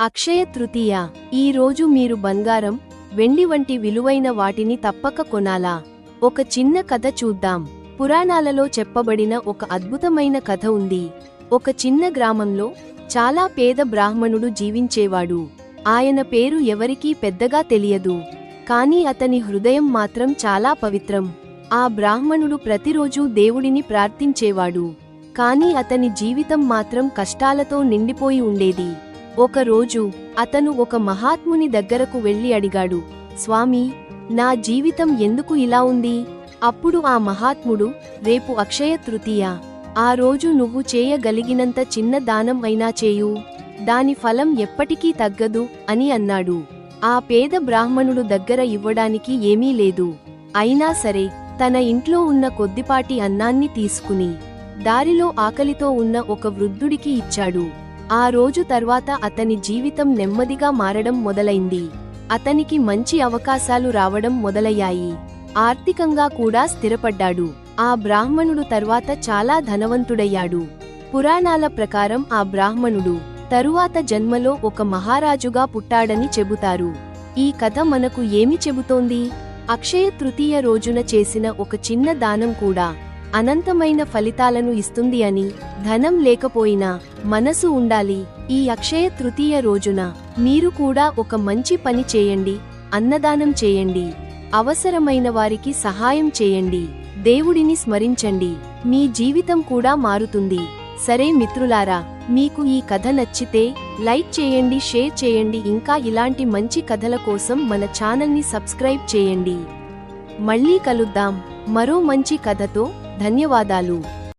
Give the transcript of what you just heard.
అక్షయ తృతీయ. ఈ రోజు మీరు బంగారం, వెండి వంటి విలువైన వాటిని తప్పక కొనాలా? ఒక చిన్న కథ చూద్దాం. పురాణాలలో చెప్పబడిన ఒక అద్భుతమైన కథ ఉంది. ఒక చిన్న గ్రామంలో చాలా పేద బ్రాహ్మణుడు జీవించేవాడు. ఆయన పేరు ఎవరికీ పెద్దగా తెలియదు, కాని అతని హృదయం మాత్రం చాలా పవిత్రం. ఆ బ్రాహ్మణుడు ప్రతిరోజూ దేవుడిని ప్రార్థించేవాడు, కాని అతని జీవితం మాత్రం కష్టాలతో నిండిపోయి ఉండేది. ఒకరోజు అతను ఒక మహాత్ముని దగ్గరకు వెళ్లి అడిగాడు, స్వామీ, నా జీవితం ఎందుకు ఇలా ఉంది? అప్పుడు ఆ మహాత్ముడు, రేపు అక్షయ తృతీయ. ఆ రోజు నువ్వు చేయగలిగినంత చిన్న దానం అయినా చేయు, దాని ఫలం ఎప్పటికీ తగ్గదు అని అన్నాడు. ఆ పేద బ్రాహ్మణుడు దగ్గర ఇవ్వడానికి ఏమీ లేదు. అయినా సరే తన ఇంట్లో ఉన్న కొద్దిపాటి అన్నాన్ని తీసుకుని దారిలో ఆకలితో ఉన్న ఒక వృద్ధుడికి ఇచ్చాడు. ఆ రోజు తర్వాత అతని జీవితం నెమ్మదిగా మారడం మొదలైంది. అతనికి మంచి అవకాశాలు రావడం మొదలయ్యాయి. ఆర్థికంగా కూడా స్థిరపడ్డాడు. ఆ బ్రాహ్మణుడు తర్వాత చాలా ధనవంతుడయ్యాడు. పురాణాల ప్రకారం ఆ బ్రాహ్మణుడు తరువాత జన్మలో ఒక మహారాజుగా పుట్టాడని చెబుతారు. ఈ కథ మనకు ఏమి చెబుతోంది? అక్షయ తృతీయ రోజున చేసిన ఒక చిన్న దానం కూడా అనంతమైన ఫలితాలను ఇస్తుంది అని. ధనం లేకపోయినా మనసు ఉండాలి. ఈ అక్షయ తృతీయ రోజున మీరు కూడా ఒక మంచి పని చేయండి. అన్నదానం చేయండి, అవసరమైన వారికి సహాయం చేయండి, దేవుడిని స్మరించండి. మీ జీవితం కూడా మారుతుంది. సరే మిత్రులారా, మీకు ఈ కథ నచ్చితే లైక్ చేయండి, షేర్ చేయండి. ఇంకా ఇలాంటి మంచి కథల కోసం మన ఛానల్ని సబ్స్క్రైబ్ చేయండి. మళ్ళీ కలుద్దాం మరో మంచి కథతో. ధన్యవాదాలు.